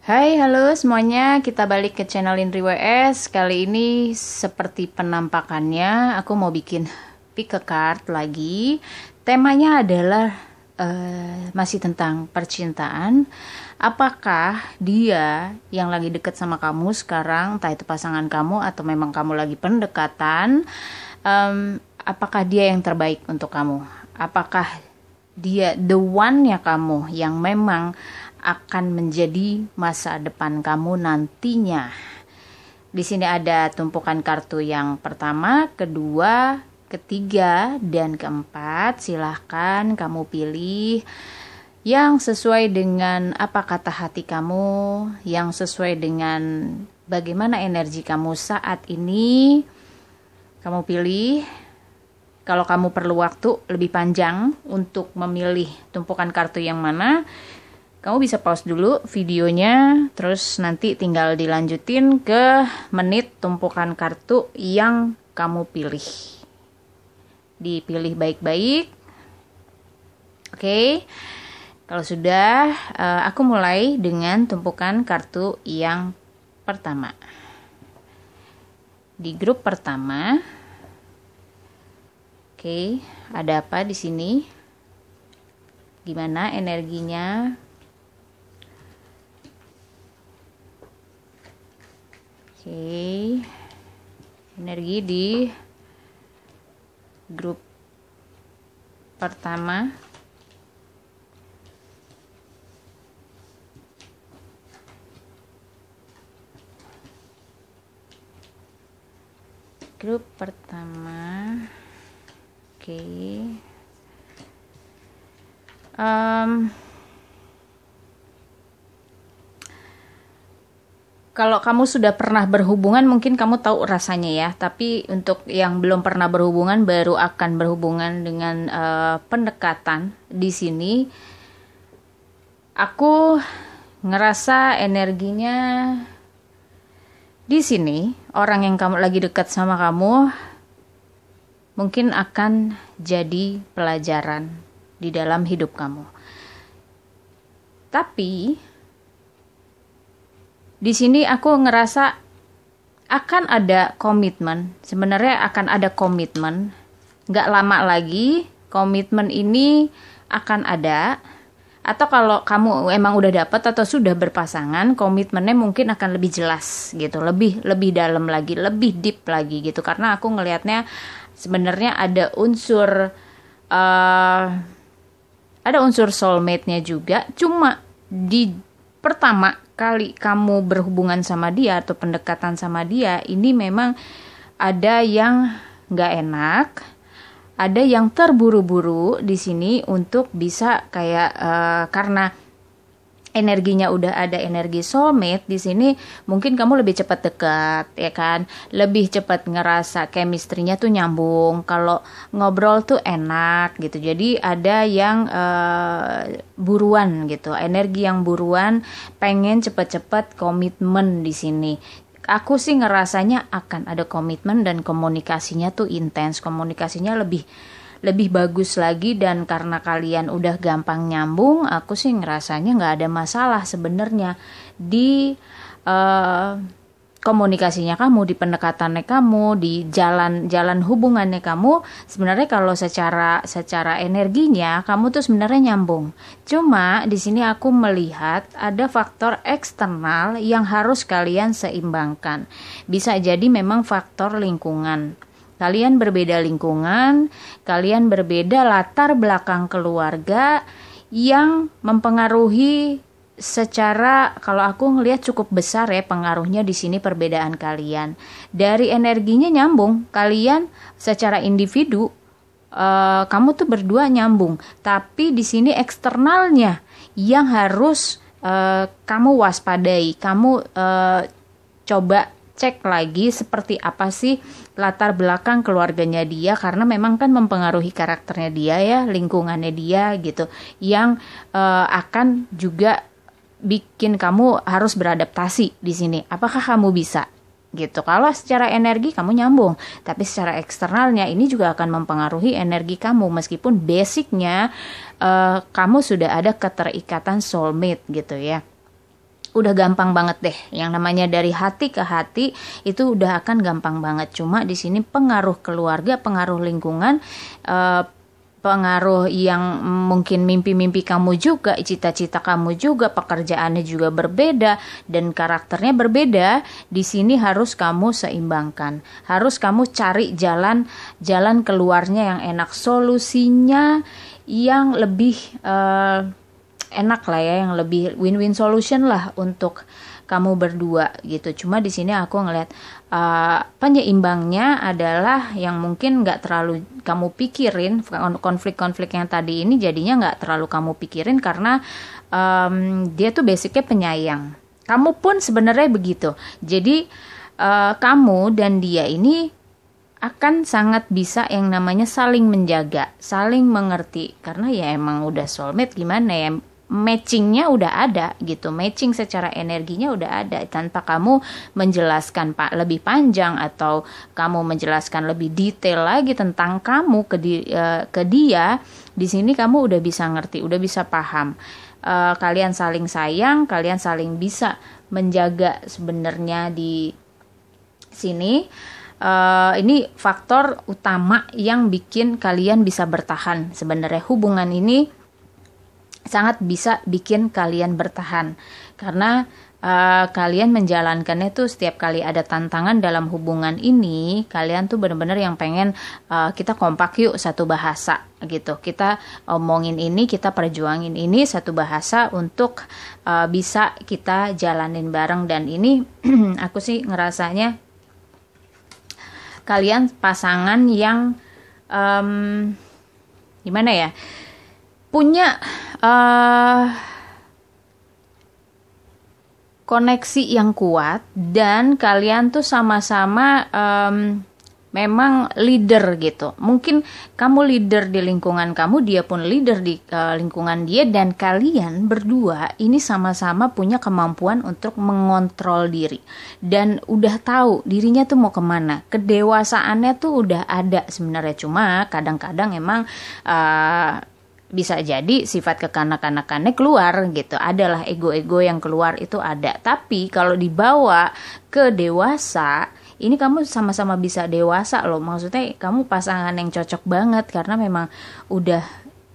Hai, halo semuanya. Kita balik ke channel Indri WS. Kali ini seperti penampakannya, aku mau bikin pick a card lagi. Temanya adalah masih tentang percintaan. Apakah dia yang lagi deket sama kamu sekarang, entah itu pasangan kamu atau memang kamu lagi pendekatan, apakah dia yang terbaik untuk kamu? Apakah dia the one-nya kamu yang memang akan menjadi masa depan kamu nantinya? Di sini ada tumpukan kartu yang pertama, kedua, ketiga, dan keempat. Silahkan kamu pilih yang sesuai dengan apa kata hati kamu, yang sesuai dengan bagaimana energi kamu saat ini. Kamu pilih. Kalau kamu perlu waktu lebih panjang untuk memilih tumpukan kartu yang mana, kamu bisa pause dulu videonya, terus nanti tinggal dilanjutin ke menit tumpukan kartu yang kamu pilih. Dipilih baik-baik. Oke. Kalau sudah, aku mulai dengan tumpukan kartu yang pertama. Di grup pertama, oke, ada apa di sini? Gimana energinya? Oke, energi di grup pertama. Grup pertama. Oke. Kalau kamu sudah pernah berhubungan, mungkin kamu tahu rasanya ya. Tapi untuk yang belum pernah berhubungan, baru akan berhubungan dengan pendekatan di sini, aku ngerasa energinya di sini. Orang yang kamu lagi dekat sama kamu mungkin akan jadi pelajaran di dalam hidup kamu. Tapi di sini aku ngerasa akan ada komitmen. Sebenarnya akan ada komitmen. Nggak lama lagi komitmen ini akan ada. Atau kalau kamu emang udah dapet atau sudah berpasangan, komitmennya mungkin akan lebih jelas gitu. Lebih dalam lagi, lebih deep lagi gitu. Karena aku ngelihatnya sebenarnya ada unsur soulmate-nya juga. Cuma di pertama kali kamu berhubungan sama dia atau pendekatan sama dia, ini memang ada yang nggak enak, ada yang terburu-buru di sini untuk bisa kayak karena energinya udah ada energi soulmate di sini, mungkin kamu lebih cepat dekat, ya kan? Lebih cepat ngerasa chemistry-nya tuh nyambung. Kalau ngobrol tuh enak gitu. Jadi ada yang buruan gitu, energi yang buruan, pengen cepet-cepet komitmen di sini. Aku sih ngerasanya akan ada komitmen dan komunikasinya tuh intens, komunikasinya lebih bagus lagi, dan karena kalian udah gampang nyambung, aku sih ngerasanya nggak ada masalah sebenarnya di komunikasinya kamu, di pendekatannya kamu, di jalan hubungannya kamu. Sebenarnya kalau secara energinya kamu tuh sebenarnya nyambung. Cuma di sini aku melihat ada faktor eksternal yang harus kalian seimbangkan. Bisa jadi memang faktor lingkungan. Kalian berbeda lingkungan, kalian berbeda latar belakang keluarga yang mempengaruhi secara, kalau aku ngelihat cukup besar ya pengaruhnya di sini perbedaan kalian. Dari energinya nyambung, kalian secara individu kamu tuh berdua nyambung, tapi di sini eksternalnya yang harus kamu waspadai, kamu coba cek lagi seperti apa sih latar belakang keluarganya dia, karena memang kan mempengaruhi karakternya dia ya, lingkungannya dia gitu, yang akan juga bikin kamu harus beradaptasi di sini. Apakah kamu bisa gitu? Kalau secara energi kamu nyambung, tapi secara eksternalnya ini juga akan mempengaruhi energi kamu, meskipun basicnya kamu sudah ada keterikatan soulmate gitu ya. udah gampang banget deh. Yang namanya dari hati ke hati itu udah akan gampang banget. Cuma di sini pengaruh keluarga, pengaruh lingkungan, pengaruh yang mungkin mimpi-mimpi kamu juga, cita-cita kamu juga, pekerjaannya juga berbeda dan karakternya berbeda. Di sini harus kamu seimbangkan. Harus kamu cari jalan keluarnya yang enak, solusinya yang lebih enak lah ya, yang lebih win-win solution lah untuk kamu berdua gitu. Cuma di sini aku ngeliat penyeimbangnya adalah yang mungkin nggak terlalu kamu pikirin, konflik-konflik yang tadi ini jadinya nggak terlalu kamu pikirin karena dia tuh basicnya penyayang. Kamu pun sebenarnya begitu. Jadi kamu dan dia ini akan sangat bisa yang namanya saling menjaga, saling mengerti. Karena ya emang udah soulmate, gimana ya, matchingnya udah ada gitu, matching secara energinya udah ada tanpa kamu menjelaskan lebih panjang atau kamu menjelaskan lebih detail lagi tentang kamu ke dia. Di sini kamu udah bisa ngerti, udah bisa paham. Kalian saling sayang, kalian saling bisa menjaga sebenarnya di sini. Ini faktor utama yang bikin kalian bisa bertahan. Sebenarnya hubungan ini sangat bisa bikin kalian bertahan karena kalian menjalankannya tuh setiap kali ada tantangan dalam hubungan ini, kalian tuh benar-benar yang pengen kita kompak yuk satu bahasa gitu, kita omongin ini, kita perjuangin ini satu bahasa untuk bisa kita jalanin bareng. Dan ini aku sih ngerasanya kalian pasangan yang gimana ya, punya koneksi yang kuat dan kalian tuh sama-sama memang leader gitu. Mungkin kamu leader di lingkungan kamu, dia pun leader di lingkungan dia, dan kalian berdua ini sama-sama punya kemampuan untuk mengontrol diri dan udah tahu dirinya tuh mau kemana. Kedewasaannya tuh udah ada sebenarnya, cuma kadang-kadang emang bisa jadi sifat kekanak-kanakannya keluar gitu, adalah ego-ego yang keluar itu ada. Tapi kalau dibawa ke dewasa, ini kamu sama-sama bisa dewasa loh. Maksudnya kamu pasangan yang cocok banget karena memang udah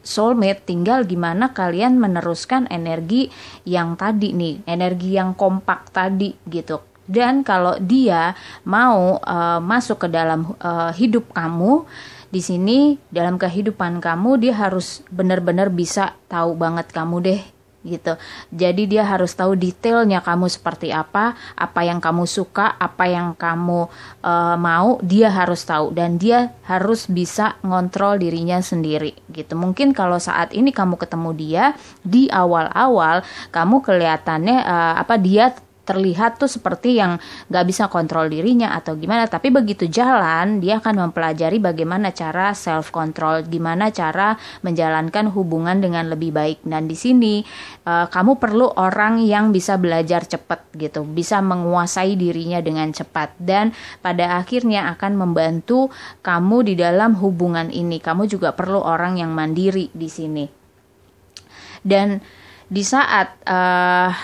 soulmate. Tinggal gimana kalian meneruskan energi yang tadi nih, energi yang kompak tadi gitu. Dan kalau dia mau masuk ke dalam hidup kamu, di sini dalam kehidupan kamu, dia harus benar-benar bisa tahu banget kamu deh gitu. Jadi dia harus tahu detailnya kamu seperti apa yang kamu suka, apa yang kamu mau, dia harus tahu dan dia harus bisa ngontrol dirinya sendiri gitu. Mungkin kalau saat ini kamu ketemu dia di awal-awal, kamu kelihatannya dia terlihat tuh seperti yang gak bisa kontrol dirinya atau gimana, tapi begitu jalan dia akan mempelajari bagaimana cara self control, gimana cara menjalankan hubungan dengan lebih baik. Dan di sini kamu perlu orang yang bisa belajar cepat gitu, bisa menguasai dirinya dengan cepat, dan pada akhirnya akan membantu kamu di dalam hubungan ini. Kamu juga perlu orang yang mandiri di sini. Dan di saat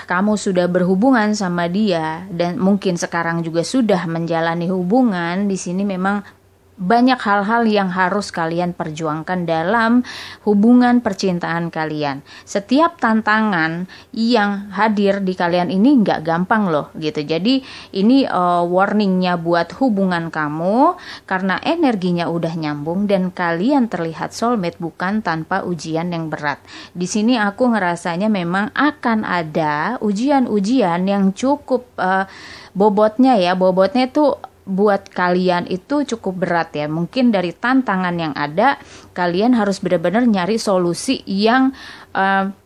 kamu sudah berhubungan sama dia dan mungkin sekarang juga sudah menjalani hubungan, di sini memang banyak hal-hal yang harus kalian perjuangkan dalam hubungan percintaan kalian. Setiap tantangan yang hadir di kalian ini nggak gampang loh gitu. Jadi ini warningnya buat hubungan kamu, karena energinya udah nyambung dan kalian terlihat soulmate bukan tanpa ujian yang berat. Di sini aku ngerasanya memang akan ada ujian-ujian yang cukup bobotnya itu buat kalian itu cukup berat ya. Mungkin dari tantangan yang ada, kalian harus benar-benar nyari solusi yang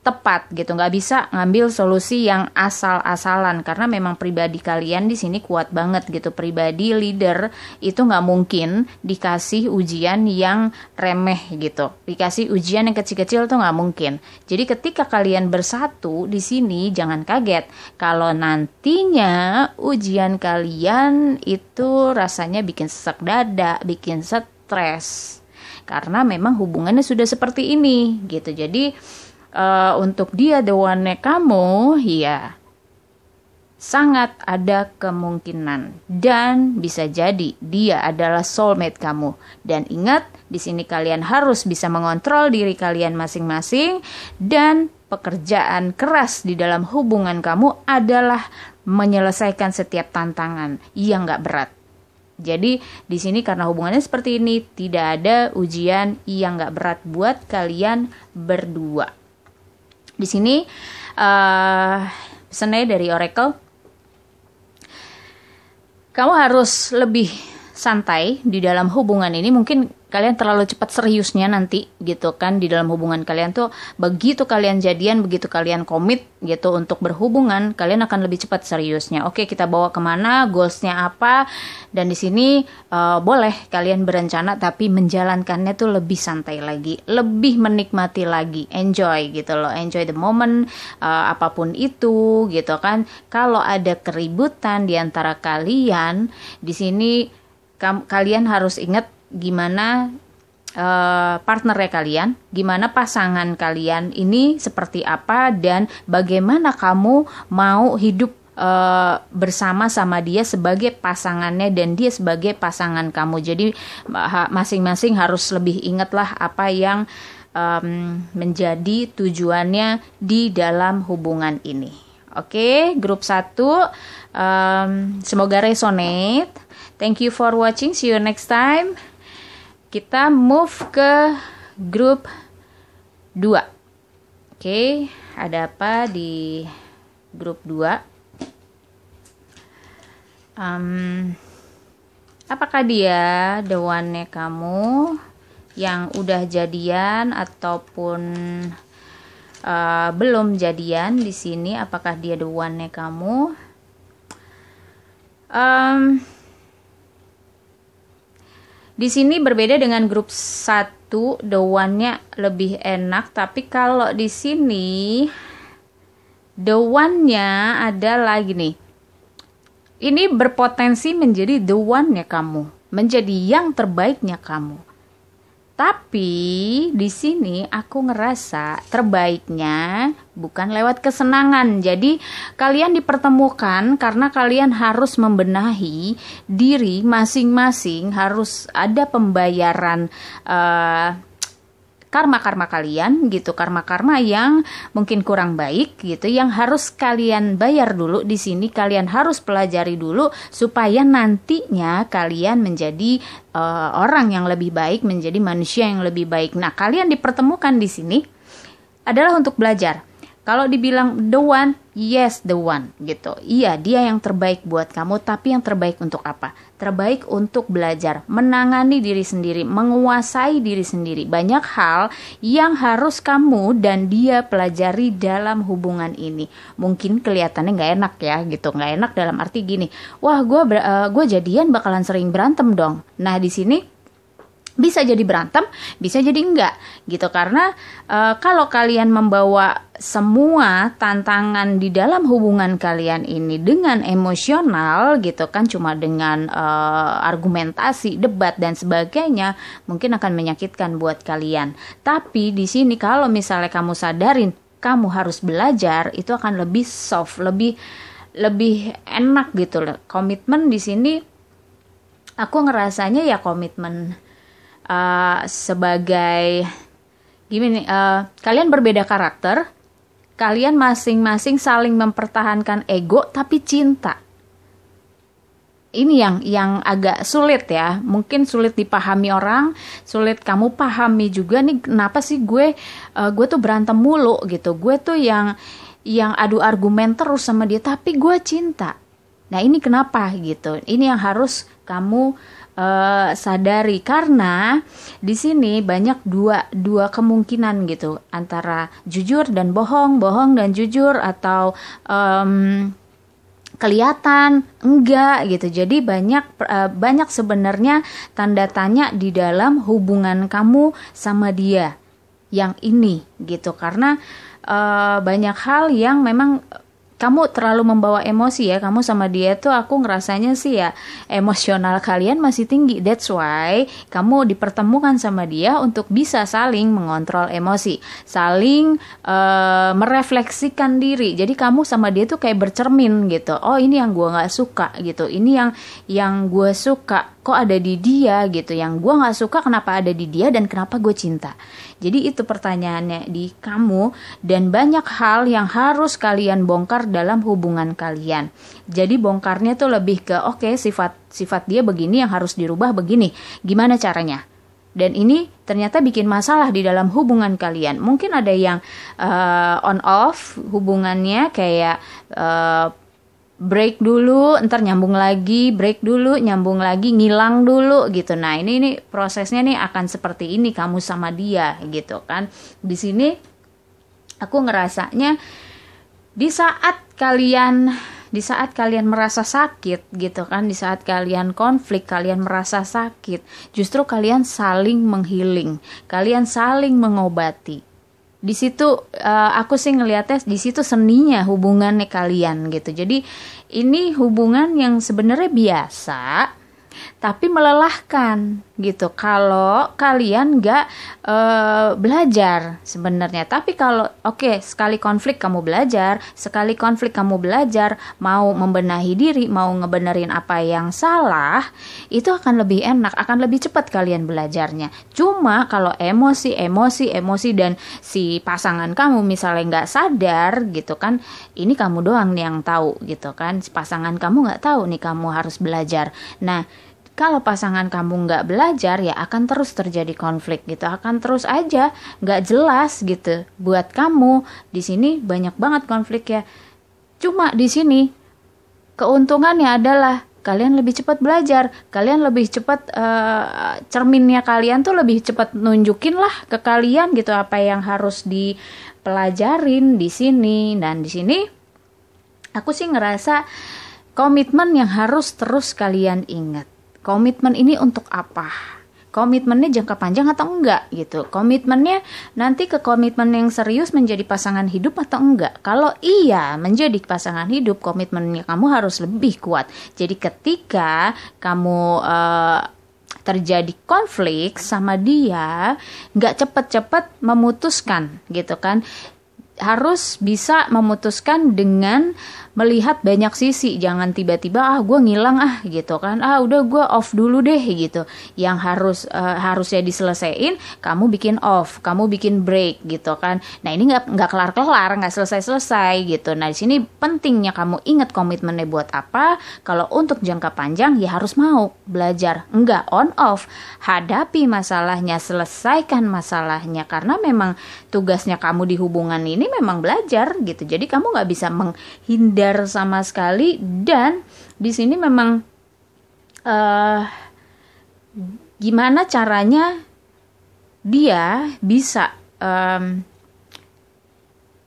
tepat gitu. Nggak bisa ngambil solusi yang asal-asalan karena memang pribadi kalian di sini kuat banget gitu. Pribadi leader itu nggak mungkin dikasih ujian yang remeh gitu. Dikasih ujian yang kecil-kecil tuh nggak mungkin. Jadi ketika kalian bersatu di sini, jangan kaget kalau nantinya ujian kalian itu rasanya bikin sesak dada, bikin stres. Karena memang hubungannya sudah seperti ini gitu. Jadi untuk dia the one kamu, ya sangat ada kemungkinan dan bisa jadi dia adalah soulmate kamu. Dan ingat, di sini kalian harus bisa mengontrol diri kalian masing-masing, dan pekerjaan keras di dalam hubungan kamu adalah menyelesaikan setiap tantangan yang gak berat. Jadi di sini karena hubungannya seperti ini, tidak ada ujian yang gak berat buat kalian berdua. Di sini pesannya dari Oracle, kamu harus lebih santai di dalam hubungan ini. Mungkin kalian terlalu cepat seriusnya nanti gitu kan di dalam hubungan kalian tuh. Begitu kalian jadian, begitu kalian komit gitu untuk berhubungan, kalian akan lebih cepat seriusnya. Oke, kita bawa kemana, goalsnya apa, dan di sini boleh kalian berencana, tapi menjalankannya tuh lebih santai lagi, lebih menikmati lagi, enjoy gitu loh, enjoy the moment, apapun itu gitu kan. Kalau ada keributan di antara kalian, di sini kalian harus ingat gimana partnernya kalian, gimana pasangan kalian ini seperti apa, dan bagaimana kamu mau hidup bersama sama dia sebagai pasangannya dan dia sebagai pasangan kamu. Jadi masing-masing harus lebih ingatlah apa yang menjadi tujuannya di dalam hubungan ini. Oke, grup 1 semoga resonate. Thank you for watching. See you next time. Kita move ke grup 2. Oke, ada apa di grup 2? Apakah dia the one-nya kamu yang udah jadian ataupun belum jadian di sini? Apakah dia the one-nya kamu? Di sini berbeda dengan grup 1, the one-nya lebih enak, tapi kalau di sini the one-nya adalah gini. Ini berpotensi menjadi the one-nya kamu, menjadi yang terbaiknya kamu. Tapi di sini aku ngerasa terbaiknya bukan lewat kesenangan. Jadi kalian dipertemukan karena kalian harus membenahi diri masing-masing, harus ada pembayaran karma-karma kalian gitu, karma-karma yang mungkin kurang baik gitu, yang harus kalian bayar dulu. Di sini kalian harus pelajari dulu supaya nantinya kalian menjadi orang yang lebih baik, menjadi manusia yang lebih baik. Nah, kalian dipertemukan di sini adalah untuk belajar. Kalau dibilang the one, yes the one gitu. Iya, dia yang terbaik buat kamu, tapi yang terbaik untuk apa? Terbaik untuk belajar, menangani diri sendiri, menguasai diri sendiri. Banyak hal yang harus kamu dan dia pelajari dalam hubungan ini. Mungkin kelihatannya nggak enak ya gitu, nggak enak dalam arti gini. Wah, gue jadian bakalan sering berantem dong. Nah, di sini bisa jadi berantem, bisa jadi enggak gitu, karena kalau kalian membawa semua tantangan di dalam hubungan kalian ini dengan emosional gitu kan, cuma dengan argumentasi, debat dan sebagainya, mungkin akan menyakitkan buat kalian. Tapi di sini kalau misalnya kamu sadarin kamu harus belajar, itu akan lebih soft, lebih enak gitu loh. Komitmen di sini aku ngerasanya ya komitmen sebagai gini, kalian berbeda karakter, kalian masing-masing saling mempertahankan ego tapi cinta. Ini yang agak sulit ya, mungkin sulit dipahami orang, sulit kamu pahami juga nih, kenapa sih gue tuh berantem mulu gitu, gue tuh yang adu argumen terus sama dia, tapi gue cinta. Nah, ini kenapa gitu? Ini yang harus kamu sadari, karena di sini banyak dua kemungkinan gitu, antara jujur dan bohong, bohong dan jujur, atau kelihatan enggak gitu. Jadi banyak sebenarnya tanda tanya di dalam hubungan kamu sama dia yang ini gitu, karena banyak hal yang memang kamu terlalu membawa emosi ya, kamu sama dia tuh aku ngerasanya sih ya emosional kalian masih tinggi. That's why kamu dipertemukan sama dia untuk bisa saling mengontrol emosi, saling merefleksikan diri. Jadi kamu sama dia tuh kayak bercermin gitu. Oh, ini yang gue nggak suka gitu, ini yang gue suka kok ada di dia gitu, yang gue nggak suka kenapa ada di dia dan kenapa gue cinta. Jadi itu pertanyaannya di kamu, dan banyak hal yang harus kalian bongkar dalam hubungan kalian. Jadi bongkarnya tuh lebih ke oke, sifat dia begini yang harus dirubah begini. Gimana caranya? Dan ini ternyata bikin masalah di dalam hubungan kalian. Mungkin ada yang on off hubungannya, kayak break dulu, ntar nyambung lagi, break dulu, nyambung lagi, ngilang dulu gitu. Nah, ini prosesnya nih akan seperti ini kamu sama dia gitu kan. Di sini aku ngerasanya di saat kalian merasa sakit gitu kan, di saat kalian konflik, kalian merasa sakit, justru kalian saling menghealing, kalian saling mengobati. Di situ aku sih ngelihatnya di situ seninya hubungannya kalian gitu. Jadi ini hubungan yang sebenarnya biasa tapi melelahkan gitu kalau kalian nggak belajar sebenarnya. Tapi kalau sekali konflik kamu belajar, mau membenahi diri, mau ngebenerin apa yang salah, itu akan lebih enak, akan lebih cepat kalian belajarnya. Cuma kalau emosi dan si pasangan kamu misalnya nggak sadar gitu kan, ini kamu doang nih yang tahu gitu kan, si pasangan kamu nggak tahu nih kamu harus belajar. Nah, kalau pasangan kamu nggak belajar, ya akan terus terjadi konflik gitu, akan terus aja nggak jelas gitu buat kamu. Di sini banyak banget konflik ya. Cuma di sini keuntungannya adalah kalian lebih cepat belajar, kalian lebih cepat cerminnya kalian tuh lebih cepat nunjukin lah ke kalian gitu apa yang harus dipelajarin di sini. Dan di sini aku sih ngerasa komitmen yang harus terus kalian ingat. Komitmen ini untuk apa? Komitmennya jangka panjang atau enggak gitu? Komitmennya nanti ke komitmen yang serius menjadi pasangan hidup atau enggak? Kalau iya menjadi pasangan hidup, komitmennya kamu harus lebih kuat. Jadi ketika kamu terjadi konflik sama dia, nggak cepet-cepet memutuskan gitu kan? Harus bisa memutuskan dengan melihat banyak sisi, jangan tiba-tiba gue ngilang gitu kan, udah gue off dulu deh gitu. Yang harusnya diselesain kamu bikin off, kamu bikin break gitu kan. Nah, ini nggak kelar-kelar, nggak selesai gitu. Nah, di sini pentingnya kamu ingat komitmennya buat apa. Kalau untuk jangka panjang ya harus mau belajar, nggak on off, hadapi masalahnya, selesaikan masalahnya, karena memang tugasnya kamu di hubungan ini memang belajar gitu. Jadi kamu nggak bisa menghindar sama sekali. Dan di sini memang gimana caranya dia bisa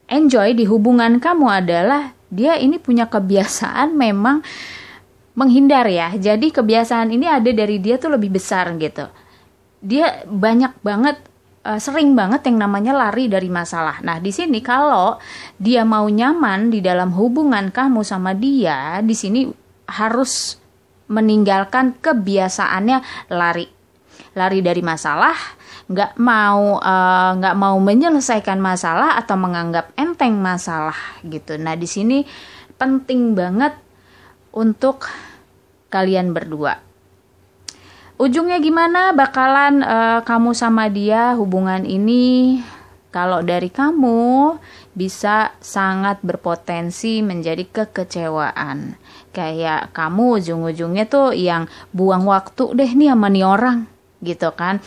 enjoy di hubungan kamu adalah dia ini punya kebiasaan memang menghindar ya. Jadi kebiasaan ini ada dari dia tuh lebih besar gitu. Dia banyak banget sering banget yang namanya lari dari masalah. Nah, di sini kalau dia mau nyaman di dalam hubungan kamu sama dia, di sini harus meninggalkan kebiasaannya lari dari masalah, nggak mau menyelesaikan masalah atau menganggap enteng masalah gitu. Nah, di sini penting banget untuk kalian berdua. Ujungnya gimana bakalan kamu sama dia hubungan ini, kalau dari kamu bisa sangat berpotensi menjadi kekecewaan. Kayak kamu ujung-ujungnya tuh yang buang waktu deh nih sama nih orang gitu kan.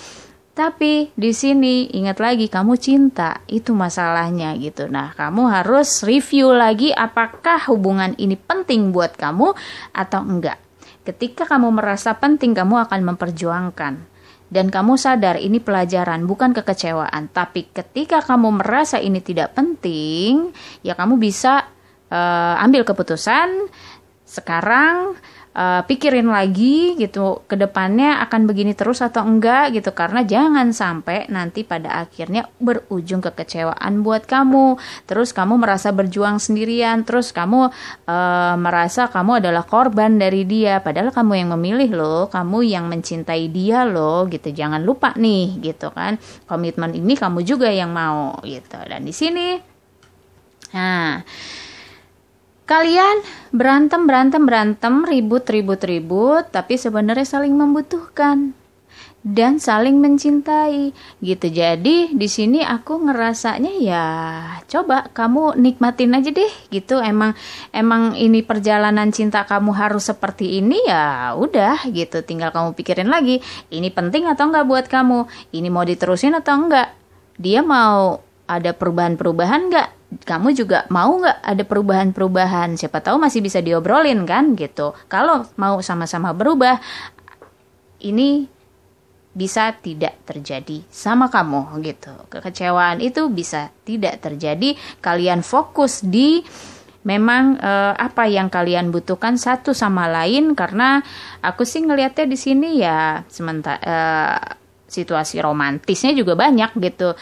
Tapi di sini ingat lagi kamu cinta, itu masalahnya gitu. Nah, kamu harus review lagi apakah hubungan ini penting buat kamu atau enggak. Ketika kamu merasa penting, kamu akan memperjuangkan. Dan kamu sadar ini pelajaran, bukan kekecewaan. Tapi ketika kamu merasa ini tidak penting, ya kamu bisa ambil keputusan sekarang, pikirin lagi gitu ke depannya akan begini terus atau enggak gitu, karena jangan sampai nanti pada akhirnya berujung kekecewaan buat kamu, terus kamu merasa berjuang sendirian, terus kamu merasa kamu adalah korban dari dia, padahal kamu yang memilih loh, kamu yang mencintai dia loh gitu. Jangan lupa nih gitu kan, komitmen ini kamu juga yang mau gitu. Dan di sini kalian berantem, ribut, tapi sebenarnya saling membutuhkan dan saling mencintai gitu. Jadi di sini aku ngerasanya ya coba kamu nikmatin aja deh gitu. Emang ini perjalanan cinta kamu harus seperti ini, ya udah gitu. Tinggal kamu pikirin lagi, ini penting atau enggak buat kamu, ini mau diterusin atau enggak, dia mau ada perubahan-perubahan enggak, kamu juga mau nggak ada perubahan-perubahan, siapa tahu masih bisa diobrolin kan gitu. Kalau mau sama-sama berubah, ini bisa tidak terjadi sama kamu gitu. Kekecewaan itu bisa tidak terjadi. Kalian fokus di memang apa yang kalian butuhkan satu sama lain, karena aku sih ngelihatnya di sini ya sementara situasi romantisnya juga banyak gitu,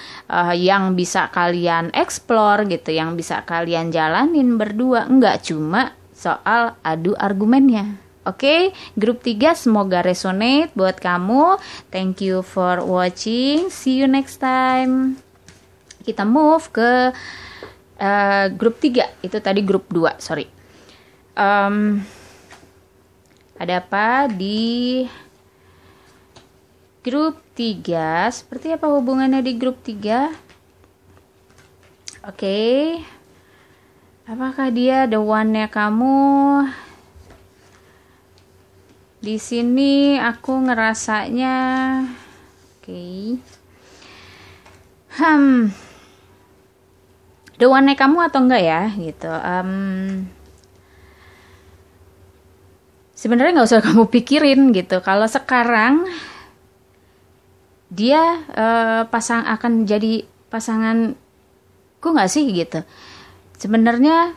yang bisa kalian explore gitu, yang bisa kalian jalanin berdua, nggak cuma soal adu argumennya. Oke, grup 3 semoga resonate buat kamu. Thank you for watching, see you next time. Kita move ke grup 3, itu tadi grup 2, sorry. Ada apa di grup 3? Seperti apa hubungannya di grup 3? Oke. Apakah dia the one-nya kamu? Di sini aku ngerasanya the one-nya kamu atau enggak ya gitu. Sebenarnya nggak usah kamu pikirin gitu. Kalau sekarang dia akan jadi pasanganku nggak sih gitu. Sebenarnya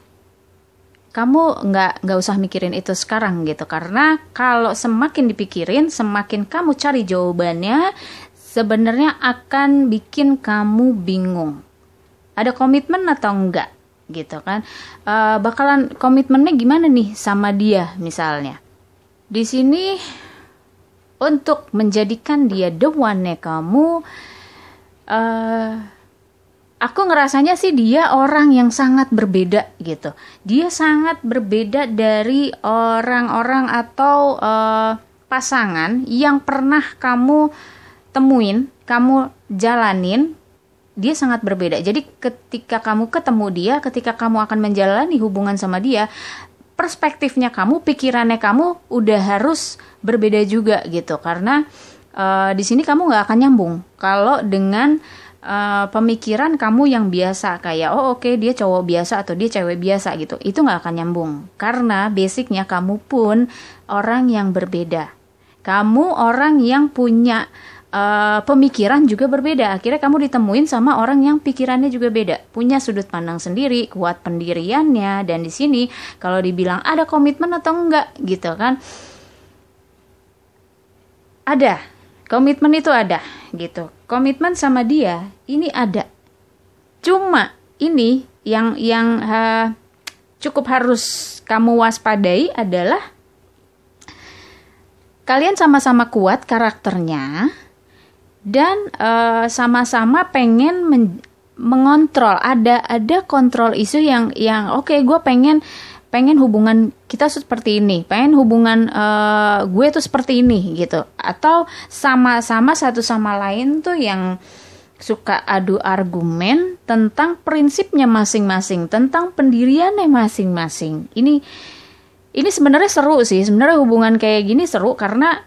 kamu nggak usah mikirin itu sekarang gitu, karena kalau semakin dipikirin, semakin kamu cari jawabannya, sebenarnya akan bikin kamu bingung. Ada komitmen atau enggak gitu kan? Bakalan komitmennya gimana nih sama dia misalnya? Di sini untuk menjadikan dia the one-nya kamu, aku ngerasanya sih dia orang yang sangat berbeda gitu. Dia sangat berbeda dari orang-orang atau pasangan yang pernah kamu temuin, kamu jalanin. Dia sangat berbeda. Jadi ketika kamu ketemu dia, ketika kamu akan menjalani hubungan sama dia, perspektifnya kamu, pikirannya kamu udah harus berbeda juga gitu. Karena di sini kamu nggak akan nyambung kalau dengan pemikiran kamu yang biasa, kayak oke, dia cowok biasa atau dia cewek biasa gitu. Itu nggak akan nyambung karena basicnya kamu pun orang yang berbeda. Kamu orang yang punya pemikiran juga berbeda. Akhirnya kamu ditemuin sama orang yang pikirannya juga beda, punya sudut pandang sendiri, kuat pendiriannya. Dan di sini kalau dibilang ada komitmen atau enggak gitu kan, ada komitmen, itu ada gitu. Komitmen sama dia ini ada. Cuma ini yang cukup harus kamu waspadai adalah kalian sama-sama kuat karakternya dan sama-sama pengen mengontrol. Ada kontrol isu yang oke, gue pengen hubungan kita seperti ini, pengen hubungan gue tuh seperti ini gitu. Atau sama-sama satu sama lain tuh yang suka adu argumen tentang prinsipnya masing-masing, tentang pendiriannya masing-masing. Ini sebenarnya seru sih, sebenarnya hubungan kayak gini seru karena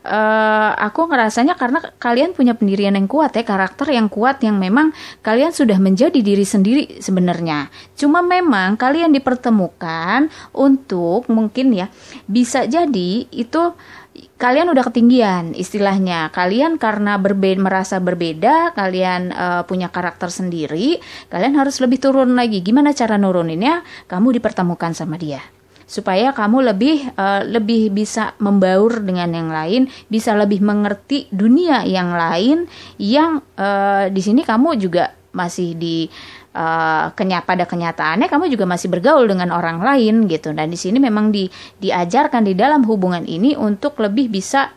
aku ngerasanya karena kalian punya pendirian yang kuat ya, karakter yang kuat, yang memang kalian sudah menjadi diri sendiri sebenarnya. Cuma memang kalian dipertemukan untuk mungkin ya, bisa jadi itu kalian udah ketinggian istilahnya. Kalian karena merasa berbeda, kalian punya karakter sendiri, kalian harus lebih turun lagi. Gimana cara nuruninnya? Kamu dipertemukan sama dia. supaya kamu lebih bisa membaur dengan yang lain, bisa lebih mengerti dunia yang lain yang di sini kamu juga masih pada kenyataannya kamu juga masih bergaul dengan orang lain gitu. Dan di sini memang diajarkan di dalam hubungan ini untuk lebih bisa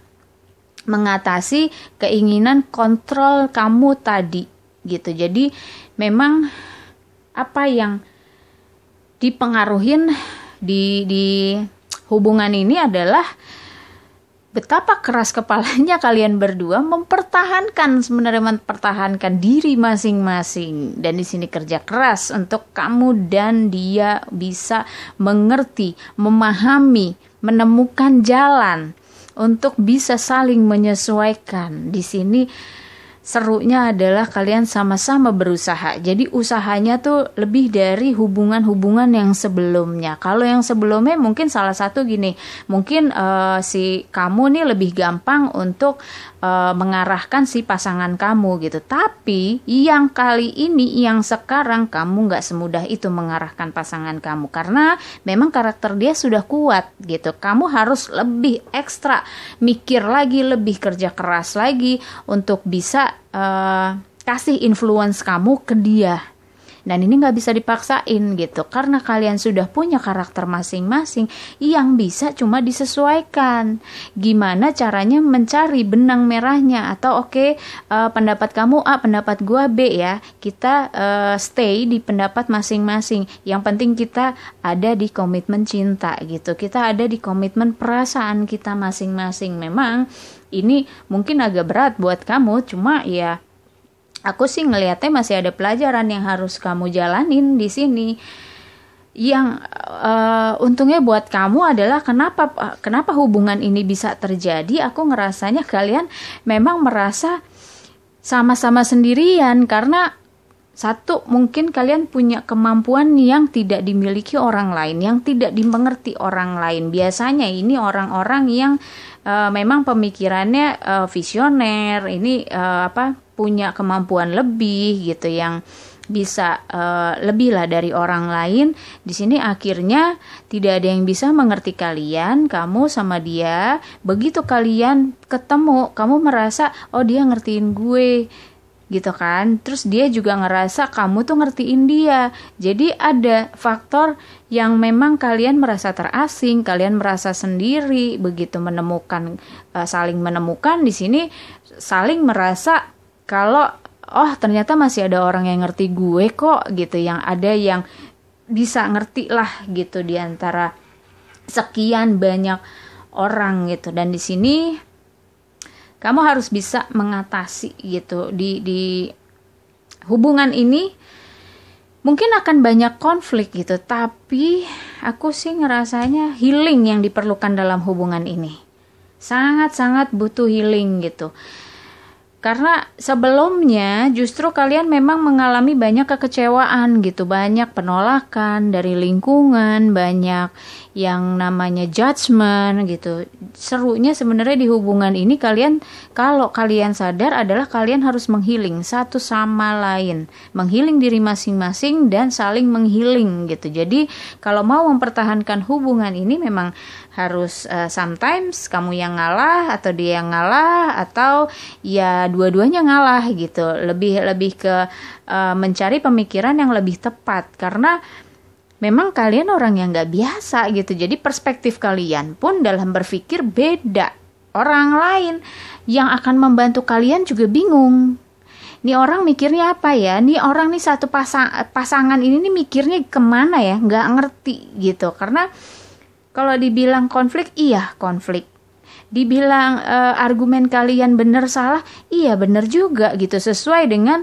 mengatasi keinginan kontrol kamu tadi gitu. Jadi memang apa yang dipengaruhin di hubungan ini adalah betapa keras kepalanya kalian berdua mempertahankan diri masing-masing, dan di sini kerja keras untuk kamu dan dia bisa mengerti, memahami, menemukan jalan untuk bisa saling menyesuaikan. Di sini serunya adalah kalian sama-sama berusaha. Jadi usahanya tuh lebih dari hubungan-hubungan yang sebelumnya. Kalau yang sebelumnya mungkin salah satu gini, mungkin si kamu nih lebih gampang untuk mengarahkan si pasangan kamu gitu. Tapi yang kali ini, yang sekarang, kamu gak semudah itu mengarahkan pasangan kamu. Karena memang karakter dia sudah kuat gitu. Kamu harus lebih ekstra mikir lagi, lebih kerja keras lagi untuk bisa kasih influence kamu ke dia. Dan ini gak bisa dipaksain gitu, karena kalian sudah punya karakter masing-masing yang bisa cuma disesuaikan. Gimana caranya mencari benang merahnya, atau pendapat kamu A, pendapat gua B ya, kita stay di pendapat masing-masing. Yang penting kita ada di komitmen cinta gitu, kita ada di komitmen perasaan kita masing-masing. Memang ini mungkin agak berat buat kamu, cuma ya aku sih ngelihatnya masih ada pelajaran yang harus kamu jalanin di sini. Yang untungnya buat kamu adalah kenapa hubungan ini bisa terjadi. Aku ngerasanya kalian memang merasa sama-sama sendirian, karena satu, mungkin kalian punya kemampuan yang tidak dimiliki orang lain, yang tidak dimengerti orang lain. Biasanya ini orang-orang yang memang pemikirannya visioner, ini punya kemampuan lebih gitu, yang bisa lebih lah dari orang lain. Di sini akhirnya tidak ada yang bisa mengerti kalian, kamu sama dia. Begitu kalian ketemu, kamu merasa oh dia ngertiin gue gitu kan, terus dia juga ngerasa kamu tuh ngertiin dia. Jadi ada faktor yang memang kalian merasa terasing, kalian merasa sendiri. Begitu menemukan, saling menemukan di sini, saling merasa kalau oh ternyata masih ada orang yang ngerti gue kok gitu, yang ada yang bisa ngerti lah gitu di antara sekian banyak orang gitu. Dan di sini kamu harus bisa mengatasi gitu di hubungan ini. Mungkin akan banyak konflik gitu, tapi aku sih ngerasanya healing yang diperlukan dalam hubungan ini. Sangat-sangat butuh healing gitu. Karena sebelumnya justru kalian memang mengalami banyak kekecewaan gitu, banyak penolakan dari lingkungan, banyak yang namanya judgment gitu. Serunya sebenarnya di hubungan ini kalian, kalau kalian sadar, adalah kalian harus menghealing satu sama lain, menghealing diri masing-masing dan saling menghealing gitu. Jadi kalau mau mempertahankan hubungan ini memang harus sometimes kamu yang ngalah atau dia yang ngalah, atau ya dua-duanya ngalah gitu. Lebih ke mencari pemikiran yang lebih tepat, karena memang kalian orang yang gak biasa gitu. Jadi perspektif kalian pun dalam berpikir beda. Orang lain yang akan membantu kalian juga bingung. Nih orang mikirnya apa ya? Nih orang nih satu pasangan ini nih mikirnya kemana ya? Gak ngerti gitu. Karena kalau dibilang konflik, iya konflik. Dibilang argumen kalian benar salah, iya benar juga gitu. Sesuai dengan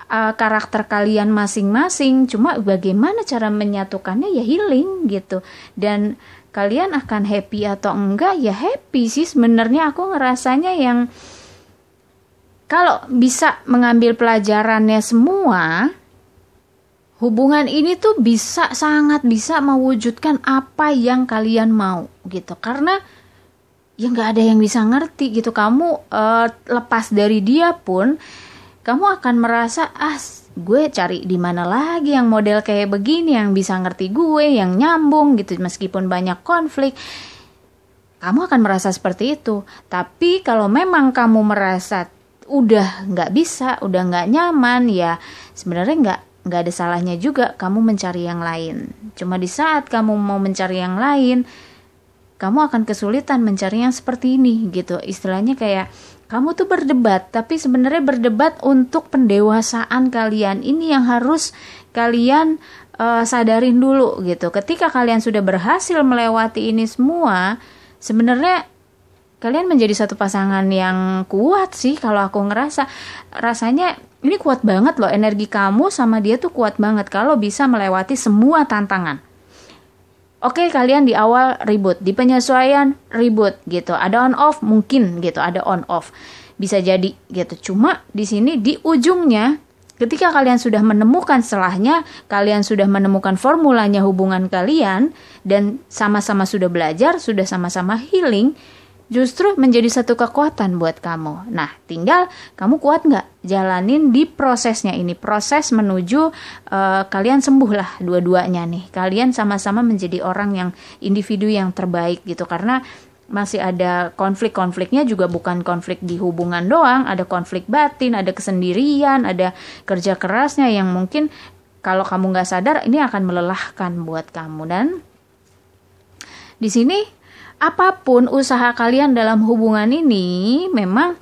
karakter kalian masing-masing. Cuma bagaimana cara menyatukannya, ya healing gitu. Dan kalian akan happy atau enggak, ya happy sih sebenarnya. Aku ngerasanya yang kalau bisa mengambil pelajarannya semua, hubungan ini tuh sangat bisa mewujudkan apa yang kalian mau gitu. Karena ya nggak ada yang bisa ngerti gitu. Kamu lepas dari dia pun, kamu akan merasa gue cari di mana lagi yang model kayak begini, yang bisa ngerti gue, yang nyambung gitu, meskipun banyak konflik. Kamu akan merasa seperti itu. Tapi kalau memang kamu merasa udah nggak bisa, udah nggak nyaman, ya sebenarnya nggak ada salahnya juga kamu mencari yang lain. Cuma di saat kamu mau mencari yang lain, kamu akan kesulitan mencari yang seperti ini gitu. Istilahnya kayak kamu tuh berdebat, tapi sebenarnya berdebat untuk pendewasaan kalian. Ini yang harus kalian sadarin dulu gitu. Ketika kalian sudah berhasil melewati ini semua, sebenarnya kalian menjadi satu pasangan yang kuat sih. Kalau aku ngerasa, rasanya ini kuat banget loh. Energi kamu sama dia tuh kuat banget kalau bisa melewati semua tantangan. Oke, kalian di awal ribut, di penyesuaian ribut gitu. Ada on off mungkin gitu, ada on off. Bisa jadi gitu. Cuma di sini di ujungnya, ketika kalian sudah menemukan celahnya, kalian sudah menemukan formulanya hubungan kalian, dan sama-sama sudah belajar, sudah sama-sama healing, justru menjadi satu kekuatan buat kamu. Nah, tinggal kamu kuat nggak jalanin di prosesnya ini. Proses menuju kalian sembuh lah dua-duanya nih. Kalian sama-sama menjadi orang yang individu yang terbaik gitu. Karena masih ada konflik-konfliknya juga, bukan konflik di hubungan doang. Ada konflik batin, ada kesendirian, ada kerja kerasnya yang mungkin kalau kamu nggak sadar ini akan melelahkan buat kamu. Dan di sini apapun usaha kalian dalam hubungan ini memang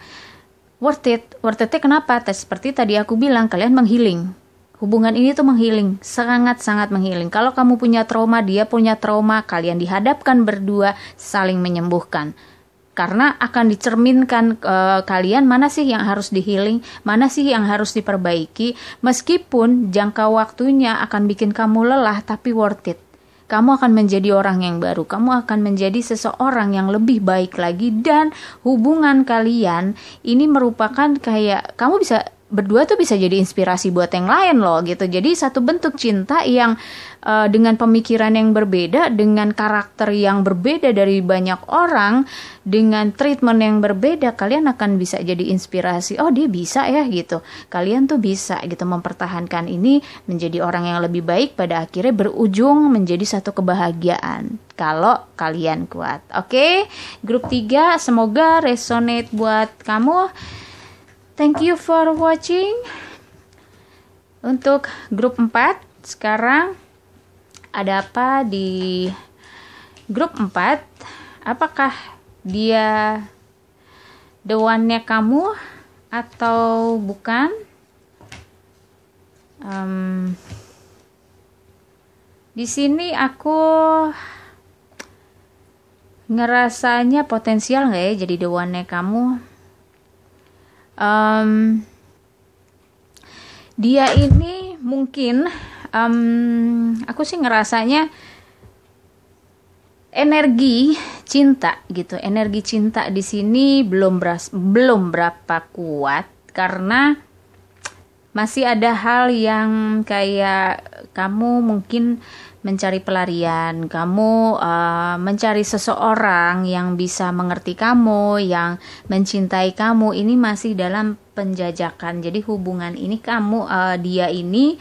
worth it. Worth it-nya kenapa? Seperti tadi aku bilang, kalian menghealing. Hubungan ini tuh menghealing, sangat-sangat menghealing. Kalau kamu punya trauma, dia punya trauma, kalian dihadapkan berdua, saling menyembuhkan. Karena akan dicerminkan kalian mana sih yang harus di-healing, mana sih yang harus diperbaiki. Meskipun jangka waktunya akan bikin kamu lelah, tapi worth it. Kamu akan menjadi orang yang baru, kamu akan menjadi seseorang yang lebih baik lagi, dan hubungan kalian ini merupakan kayak kamu bisa berdua tuh bisa jadi inspirasi buat yang lain loh gitu. Jadi satu bentuk cinta yang dengan pemikiran yang berbeda, dengan karakter yang berbeda dari banyak orang, dengan treatment yang berbeda, kalian akan bisa jadi inspirasi. Oh, dia bisa ya gitu. Kalian tuh bisa gitu mempertahankan ini menjadi orang yang lebih baik, pada akhirnya berujung menjadi satu kebahagiaan kalau kalian kuat. Oke, grup 3 semoga resonate buat kamu. Thank you for watching. Untuk grup 4, sekarang ada apa di grup 4? Apakah dia the one-nya kamu atau bukan? Di sini aku ngerasanya potensial nggak ya jadi the one-nya kamu? Dia ini mungkin aku sih ngerasanya energi cinta gitu. Energi cinta di sini belum berapa kuat, karena masih ada hal yang kayak kamu mungkin mencari pelarian, kamu mencari seseorang yang bisa mengerti kamu, yang mencintai kamu. Ini masih dalam penjajakan. Jadi hubungan ini kamu, dia ini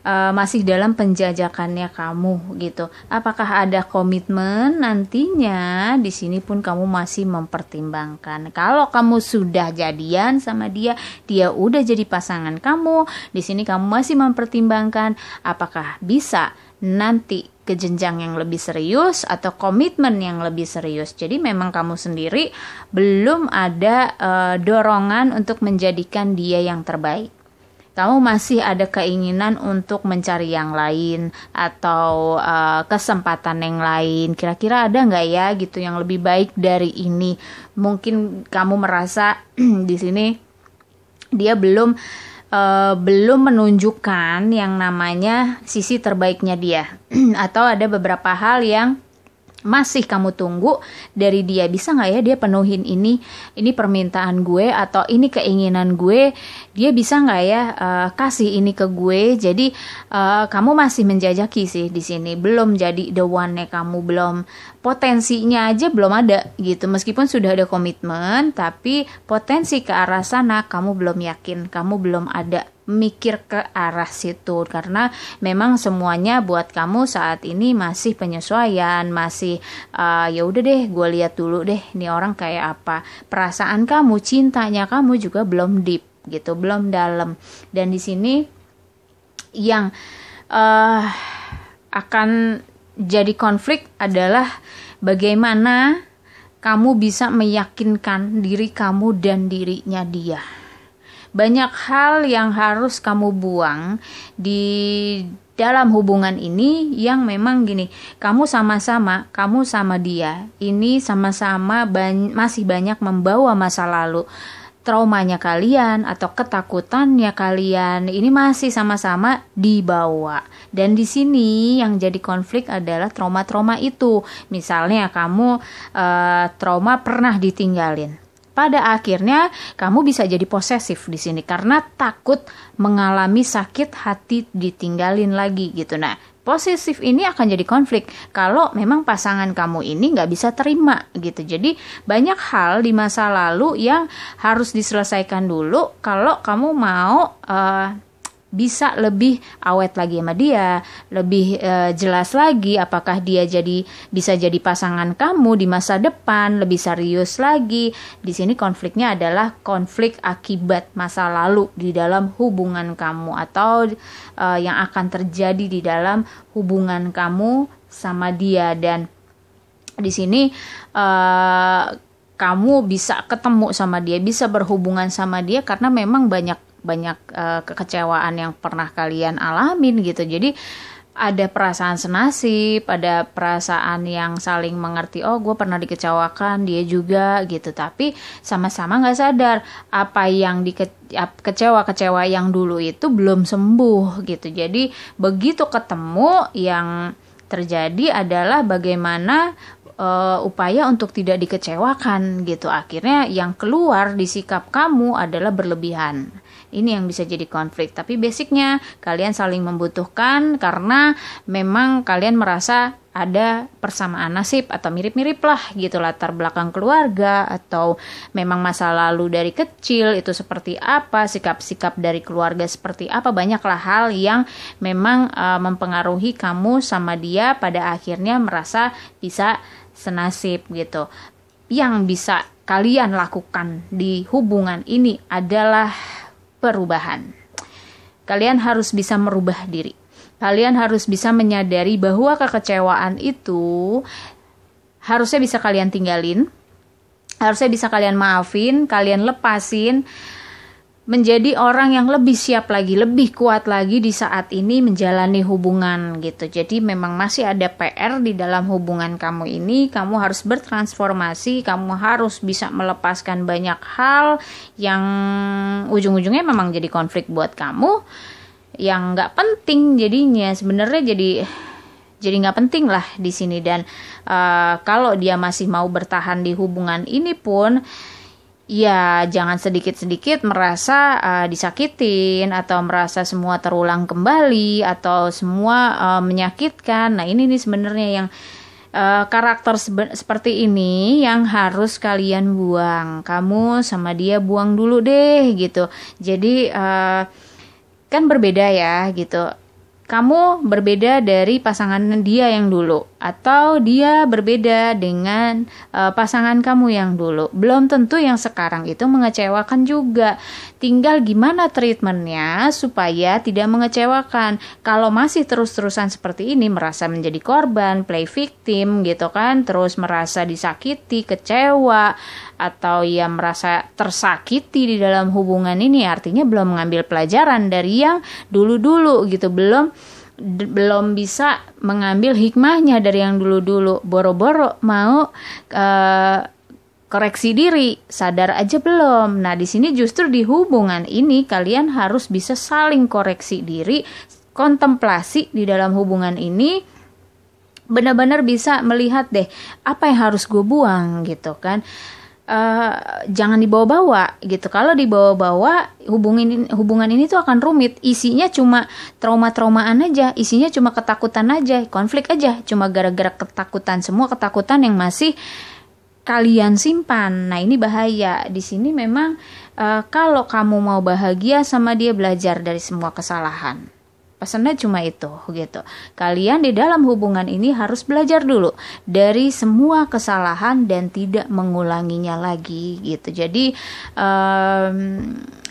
masih dalam penjajakannya kamu gitu. Apakah ada komitmen nantinya? Di sini pun kamu masih mempertimbangkan. Kalau kamu sudah jadian sama dia, dia udah jadi pasangan kamu, di sini kamu masih mempertimbangkan apakah bisa nanti ke jenjang yang lebih serius atau komitmen yang lebih serius. Jadi memang kamu sendiri belum ada dorongan untuk menjadikan dia yang terbaik. Kamu masih ada keinginan untuk mencari yang lain atau kesempatan yang lain. Kira-kira ada nggak ya gitu yang lebih baik dari ini? Mungkin kamu merasa di sini dia belum menunjukkan yang namanya sisi terbaiknya dia. Atau ada beberapa hal yang masih kamu tunggu dari dia. Bisa nggak ya dia penuhin ini permintaan gue atau ini keinginan gue, dia bisa nggak ya kasih ini ke gue. Jadi kamu masih menjajaki sih di sini, belum jadi the one-nya kamu, belum, potensinya aja belum ada gitu. Meskipun sudah ada komitmen, tapi potensi ke arah sana kamu belum yakin, kamu belum ada mikir ke arah situ, karena memang semuanya buat kamu saat ini masih penyesuaian, masih ya udah deh, gue lihat dulu deh nih orang kayak apa. Perasaan kamu, cintanya kamu juga belum deep gitu, belum dalam. Dan di sini yang akan jadi konflik adalah bagaimana kamu bisa meyakinkan diri kamu dan dirinya dia. Banyak hal yang harus kamu buang di dalam hubungan ini yang memang gini, kamu sama dia, ini sama-sama masih banyak membawa masa lalu. Traumanya kalian atau ketakutannya kalian ini masih sama-sama dibawa. Dan di sini yang jadi konflik adalah trauma-trauma itu. Misalnya kamu trauma pernah ditinggalin. Pada akhirnya kamu bisa jadi posesif di sini karena takut mengalami sakit hati ditinggalin lagi gitu. Nah, posesif ini akan jadi konflik kalau memang pasangan kamu ini nggak bisa terima gitu. Jadi banyak hal di masa lalu yang harus diselesaikan dulu kalau kamu mau bisa lebih awet lagi sama dia, lebih jelas lagi apakah dia bisa jadi pasangan kamu di masa depan, lebih serius lagi. Di sini konfliknya adalah konflik akibat masa lalu di dalam hubungan kamu atau yang akan terjadi di dalam hubungan kamu sama dia. Dan di sini kamu bisa ketemu sama dia, bisa berhubungan sama dia karena memang banyak kekecewaan yang pernah kalian alamin gitu. Jadi ada perasaan senasib, ada perasaan yang saling mengerti, oh gue pernah dikecewakan, dia juga gitu. Tapi sama-sama gak sadar apa yang kecewa yang dulu itu belum sembuh gitu. Jadi begitu ketemu, yang terjadi adalah bagaimana upaya untuk tidak dikecewakan gitu. Akhirnya yang keluar di sikap kamu adalah berlebihan. Ini yang bisa jadi konflik. Tapi basicnya kalian saling membutuhkan karena memang kalian merasa ada persamaan nasib atau mirip-mirip lah gitu, latar belakang keluarga atau memang masa lalu dari kecil itu seperti apa, sikap-sikap dari keluarga seperti apa. Banyaklah hal yang memang mempengaruhi kamu sama dia pada akhirnya merasa bisa senasib gitu. Yang bisa kalian lakukan di hubungan ini adalah perubahan. Kalian harus bisa merubah diri. Kalian harus bisa menyadari bahwa kekecewaan itu harusnya bisa kalian tinggalin, harusnya bisa kalian maafin, kalian lepasin, menjadi orang yang lebih siap lagi, lebih kuat lagi di saat ini menjalani hubungan gitu. Jadi memang masih ada PR di dalam hubungan kamu ini. Kamu harus bertransformasi, kamu harus bisa melepaskan banyak hal yang ujung-ujungnya memang jadi konflik buat kamu, yang nggak penting jadinya. Sebenarnya jadi nggak penting lah di sini. Dan kalau dia masih mau bertahan di hubungan ini pun, ya jangan sedikit-sedikit merasa disakitin atau merasa semua terulang kembali atau semua menyakitkan. Nah ini nih sebenarnya yang karakter seperti ini yang harus kalian buang. Kamu sama dia buang dulu deh gitu. Jadi kan berbeda ya gitu. Kamu berbeda dari pasangan dia yang dulu, atau dia berbeda dengan pasangan kamu yang dulu. Belum tentu yang sekarang itu mengecewakan juga. Tinggal gimana treatmentnya supaya tidak mengecewakan. Kalau masih terus-terusan seperti ini, merasa menjadi korban, play victim gitu kan, terus merasa disakiti, kecewa, atau ya merasa tersakiti di dalam hubungan ini, artinya belum mengambil pelajaran dari yang dulu-dulu gitu, belum bisa mengambil hikmahnya dari yang dulu-dulu. Boro-boro mau koreksi diri, sadar aja belum. Nah, di sini justru di hubungan ini kalian harus bisa saling koreksi diri, kontemplasi di dalam hubungan ini, benar-benar bisa melihat deh apa yang harus gue buang gitu kan. Jangan dibawa-bawa gitu. Kalau dibawa-bawa hubungan ini tuh akan rumit. Isinya cuma trauma-traumaan aja, isinya cuma ketakutan aja, konflik aja, cuma gara-gara ketakutan, semua ketakutan yang masih kalian simpan. Nah, ini bahaya. Di sini memang kalau kamu mau bahagia sama dia, belajar dari semua kesalahan. Pesannya cuma itu gitu. Kalian di dalam hubungan ini harus belajar dulu dari semua kesalahan dan tidak mengulanginya lagi gitu. Jadi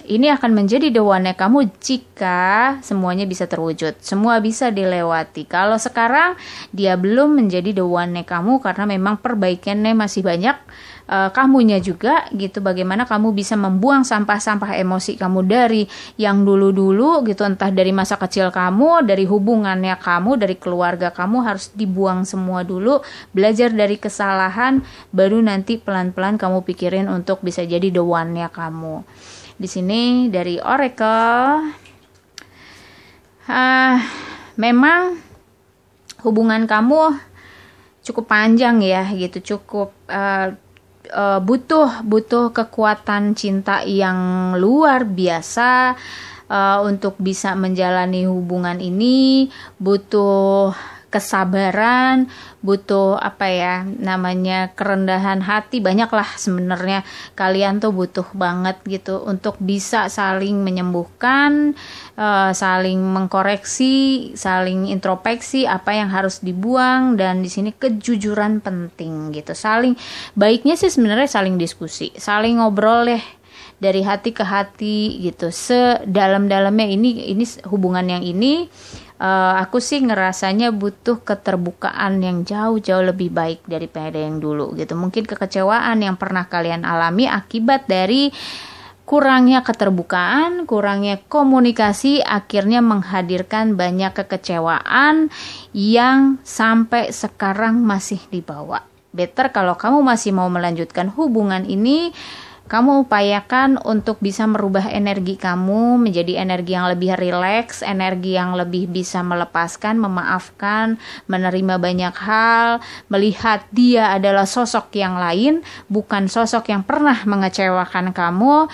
ini akan menjadi doanya kamu jika semuanya bisa terwujud, semua bisa dilewati. Kalau sekarang dia belum menjadi doanya kamu karena memang perbaikannya masih banyak. Kamunya juga gitu, bagaimana kamu bisa membuang sampah-sampah emosi kamu dari yang dulu-dulu gitu, entah dari masa kecil kamu, dari hubungannya kamu, dari keluarga kamu, harus dibuang semua dulu, belajar dari kesalahan, baru nanti pelan-pelan kamu pikirin untuk bisa jadi the one-nya kamu. Di sini dari Oracle, memang hubungan kamu cukup panjang ya gitu, cukup butuh kekuatan cinta yang luar biasa untuk bisa menjalani hubungan ini, butuh kesabaran, butuh kerendahan hati, banyaklah sebenarnya. Kalian tuh butuh banget gitu untuk bisa saling menyembuhkan, saling mengkoreksi, saling introspeksi apa yang harus dibuang, dan di sini kejujuran penting gitu. Saling baiknya sih sebenarnya saling diskusi, saling ngobrol deh dari hati ke hati gitu. Sedalam-dalamnya ini hubungan yang ini aku sih ngerasanya butuh keterbukaan yang jauh-jauh lebih baik daripada yang dulu gitu. Mungkin kekecewaan yang pernah kalian alami akibat dari kurangnya keterbukaan, kurangnya komunikasi, akhirnya menghadirkan banyak kekecewaan yang sampai sekarang masih dibawa. Better kalau kamu masih mau melanjutkan hubungan ini, kamu upayakan untuk bisa merubah energi kamu menjadi energi yang lebih rileks, energi yang lebih bisa melepaskan, memaafkan, menerima banyak hal, melihat dia adalah sosok yang lain, bukan sosok yang pernah mengecewakan kamu.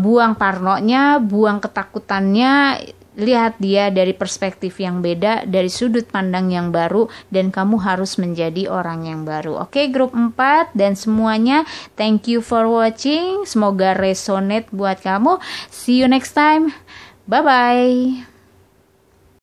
Buang parnonya, buang ketakutannya, lihat dia dari perspektif yang beda, dari sudut pandang yang baru, dan kamu harus menjadi orang yang baru. Oke, grup 4 dan semuanya, thank you for watching. Semoga resonate buat kamu. See you next time. Bye-bye.